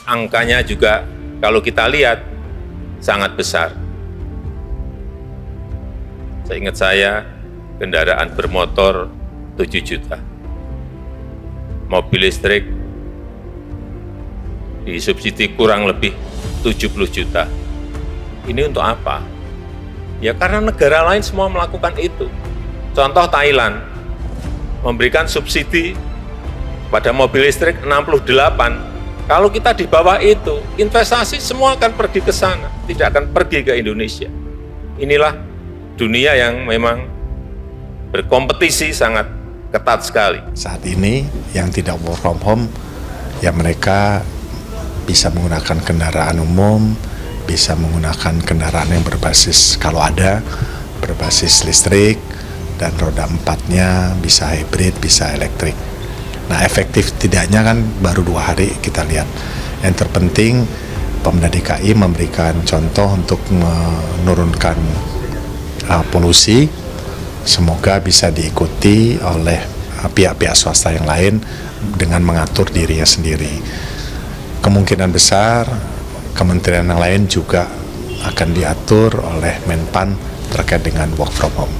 angkanya juga kalau kita lihat sangat besar. Seingat saya, kendaraan bermotor 7 juta. Mobil listrik disubsidi kurang lebih 70 juta. Ini untuk apa? Ya karena negara lain semua melakukan itu. Contoh Thailand, memberikan subsidi pada mobil listrik 68. Kalau kita di bawah itu, investasi semua akan pergi ke sana, tidak akan pergi ke Indonesia. Inilah dunia yang memang berkompetisi sangat ketat sekali. Saat ini yang tidak work from home, ya mereka bisa menggunakan kendaraan umum, bisa menggunakan kendaraan yang berbasis, kalau ada, berbasis listrik, dan roda empatnya bisa hybrid, bisa elektrik. Nah, efektif tidaknya kan baru 2 hari kita lihat. Yang terpenting Pemda DKI memberikan contoh untuk menurunkan polusi. Semoga bisa diikuti oleh pihak-pihak swasta yang lain dengan mengatur dirinya sendiri. Kemungkinan besar kementerian yang lain juga akan diatur oleh Menpan terkait dengan work from home.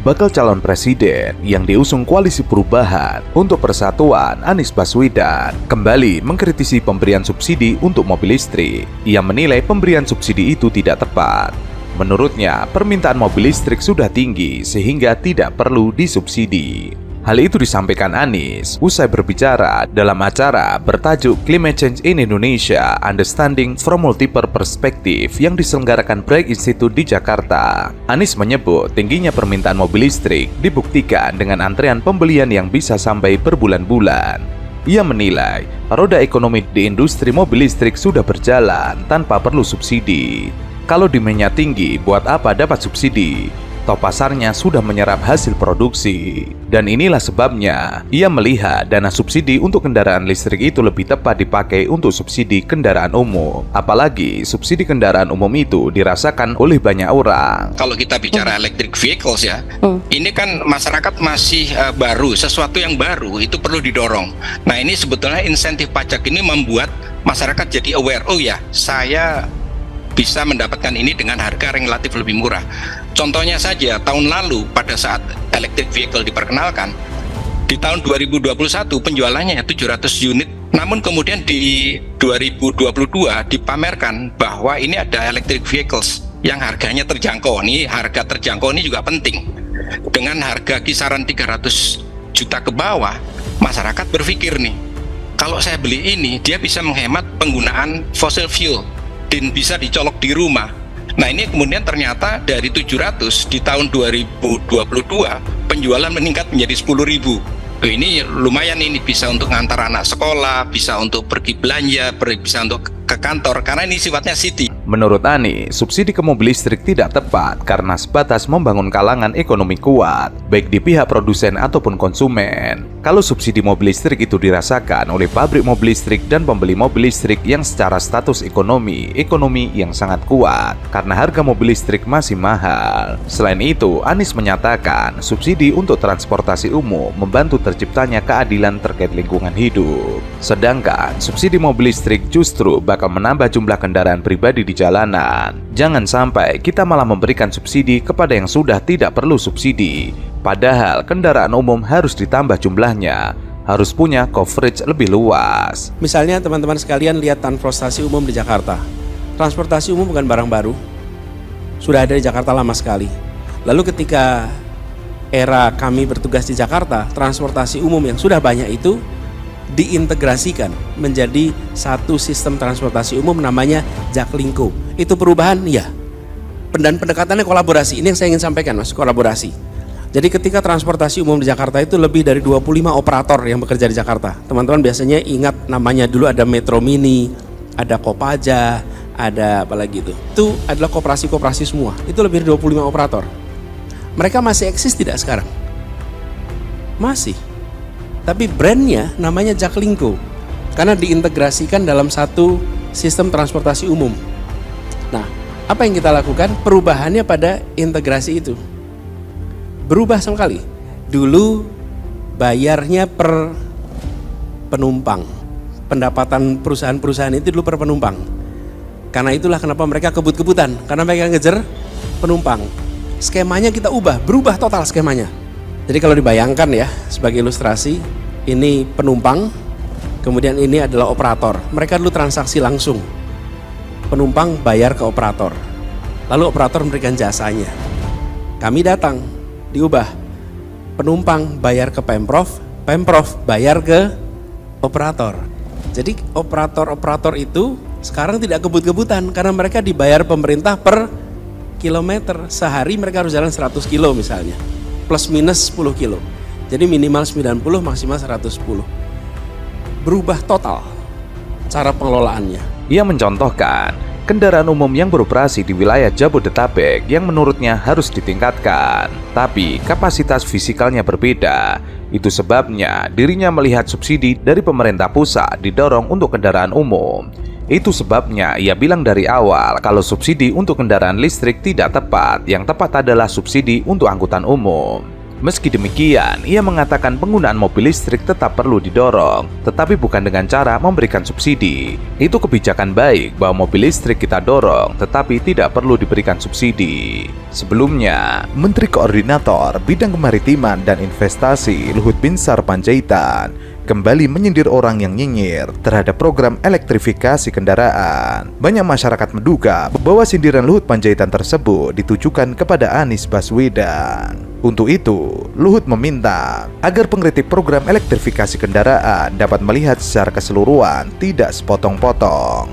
Bakal calon presiden yang diusung Koalisi Perubahan untuk Persatuan Anies Baswedan kembali mengkritisi pemberian subsidi untuk mobil listrik. Ia menilai pemberian subsidi itu tidak tepat. Menurutnya, permintaan mobil listrik sudah tinggi sehingga tidak perlu disubsidi. Hal itu disampaikan Anies usai berbicara dalam acara bertajuk Climate Change in Indonesia Understanding from Multiple Perspective yang diselenggarakan Bright Institute di Jakarta. Anies menyebut tingginya permintaan mobil listrik dibuktikan dengan antrean pembelian yang bisa sampai berbulan-bulan. Ia menilai roda ekonomi di industri mobil listrik sudah berjalan tanpa perlu subsidi. Kalau demandnya tinggi, buat apa dapat subsidi? Toh pasarnya sudah menyerap hasil produksi. Dan inilah sebabnya ia melihat dana subsidi untuk kendaraan listrik itu lebih tepat dipakai untuk subsidi kendaraan umum. Apalagi subsidi kendaraan umum itu dirasakan oleh banyak orang. Kalau kita bicara electric vehicles ya, ini kan masyarakat masih baru, sesuatu yang baru itu perlu didorong. Nah ini sebetulnya insentif pajak ini membuat masyarakat jadi aware, oh ya saya bisa mendapatkan ini dengan harga yang relatif lebih murah. Contohnya saja, tahun lalu pada saat electric vehicle diperkenalkan, di tahun 2021 penjualannya 700 unit, namun kemudian di 2022 dipamerkan bahwa ini ada electric vehicles yang harganya terjangkau. Ini harga terjangkau ini juga penting. Dengan harga kisaran 300 juta ke bawah, masyarakat berpikir nih, kalau saya beli ini, dia bisa menghemat penggunaan fossil fuel dan bisa dicolok di rumah. Nah ini kemudian ternyata dari 700 di tahun 2022 penjualan meningkat menjadi 10.000. Ini lumayan, ini bisa untuk ngantar anak sekolah, bisa untuk pergi belanja, bisa untuk ke kantor, karena ini sifatnya city. Menurut Anies, subsidi ke mobil listrik tidak tepat karena sebatas membangun kalangan ekonomi kuat, baik di pihak produsen ataupun konsumen. Kalau subsidi mobil listrik itu dirasakan oleh pabrik mobil listrik dan pembeli mobil listrik yang secara status ekonomi yang sangat kuat, karena harga mobil listrik masih mahal. Selain itu, Anies menyatakan subsidi untuk transportasi umum membantu terciptanya keadilan terkait lingkungan hidup. Sedangkan subsidi mobil listrik justru bakal menambah jumlah kendaraan pribadi di jalanan. Jangan sampai kita malah memberikan subsidi kepada yang sudah tidak perlu subsidi. Padahal kendaraan umum harus ditambah jumlahnya, harus punya coverage lebih luas. Misalnya teman-teman sekalian lihat transportasi umum di Jakarta. Transportasi umum bukan barang baru, sudah ada di Jakarta lama sekali. Lalu ketika era kami bertugas di Jakarta, transportasi umum yang sudah banyak itu diintegrasikan menjadi satu sistem transportasi umum namanya Jaklingko. Itu perubahan ya. Dan pendekatannya kolaborasi. Ini yang saya ingin sampaikan Mas, kolaborasi. Jadi ketika transportasi umum di Jakarta itu lebih dari 25 operator yang bekerja di Jakarta. Teman-teman biasanya ingat namanya, dulu ada Metro Mini, ada Kopaja, ada apa lagi itu. Itu adalah koperasi-koperasi semua. Itu lebih dari 25 operator. Mereka masih eksis tidak sekarang? Masih. Tapi brandnya namanya Jaklingko karena diintegrasikan dalam satu sistem transportasi umum. Nah, apa yang kita lakukan? Perubahannya pada integrasi itu berubah sekali. Dulu bayarnya per penumpang, pendapatan perusahaan-perusahaan itu dulu per penumpang. Karena itulah kenapa mereka kebut-kebutan, karena mereka ngejar penumpang. Skemanya kita berubah total skemanya. Jadi kalau dibayangkan ya, sebagai ilustrasi, ini penumpang, kemudian ini adalah operator. Mereka dulu transaksi langsung. Penumpang bayar ke operator, lalu operator memberikan jasanya. Kami datang, diubah. Penumpang bayar ke Pemprov, Pemprov bayar ke operator. Jadi operator-operator itu sekarang tidak kebut-kebutan karena mereka dibayar pemerintah per kilometer. Sehari mereka harus jalan 100 kilo misalnya, plus minus 10 kilo. Jadi minimal 90, maksimal 110. Berubah total cara pengelolaannya. Ia mencontohkan kendaraan umum yang beroperasi di wilayah Jabodetabek yang menurutnya harus ditingkatkan, tapi kapasitas fisikalnya berbeda. Itu sebabnya dirinya melihat subsidi dari pemerintah pusat didorong untuk kendaraan umum. Itu sebabnya ia bilang dari awal kalau subsidi untuk kendaraan listrik tidak tepat, yang tepat adalah subsidi untuk angkutan umum. Meski demikian, ia mengatakan penggunaan mobil listrik tetap perlu didorong, tetapi bukan dengan cara memberikan subsidi. Itu kebijakan baik bahwa mobil listrik kita dorong, tetapi tidak perlu diberikan subsidi. Sebelumnya, Menteri Koordinator Bidang Kemaritiman dan Investasi Luhut Binsar Panjaitan kembali menyindir orang yang nyinyir terhadap program elektrifikasi kendaraan. Banyak masyarakat menduga bahwa sindiran Luhut Panjaitan tersebut ditujukan kepada Anies Baswedan. Untuk itu, Luhut meminta agar pengkritik program elektrifikasi kendaraan dapat melihat secara keseluruhan, tidak sepotong-potong.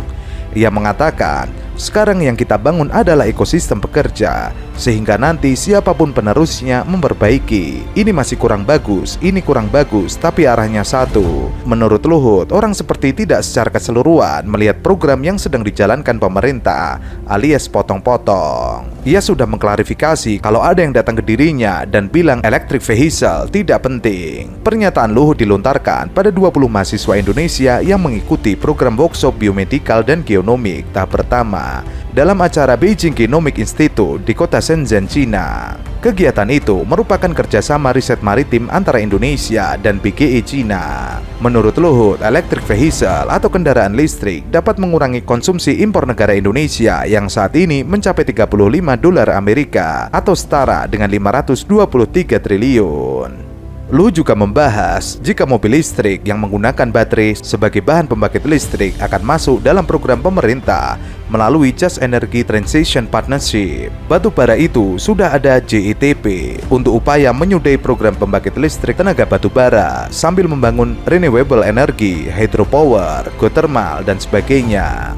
Ia mengatakan, sekarang yang kita bangun adalah ekosistem pekerja, sehingga nanti siapapun penerusnya memperbaiki. Ini masih kurang bagus, ini kurang bagus, tapi arahnya satu. Menurut Luhut, orang seperti tidak secara keseluruhan melihat program yang sedang dijalankan pemerintah, alias potong-potong. Ia sudah mengklarifikasi kalau ada yang datang ke dirinya dan bilang electric vehicle tidak penting. Pernyataan Luhut dilontarkan pada 20 mahasiswa Indonesia yang mengikuti program workshop biomedikal dan geonomik tahap pertama dalam acara Beijing Genomic Institute di kota Shenzhen, China. Kegiatan itu merupakan kerjasama riset maritim antara Indonesia dan BGE China. Menurut Luhut, electric vehicle atau kendaraan listrik dapat mengurangi konsumsi impor negara Indonesia yang saat ini mencapai 35 dolar Amerika atau setara dengan 523 triliun. Luhut juga membahas jika mobil listrik yang menggunakan baterai sebagai bahan pembangkit listrik akan masuk dalam program pemerintah melalui Just Energy Transition Partnership. Batu bara itu sudah ada JETP untuk upaya menyudahi program pembangkit listrik tenaga batu bara sambil membangun renewable energy, hydropower, geothermal, dan sebagainya.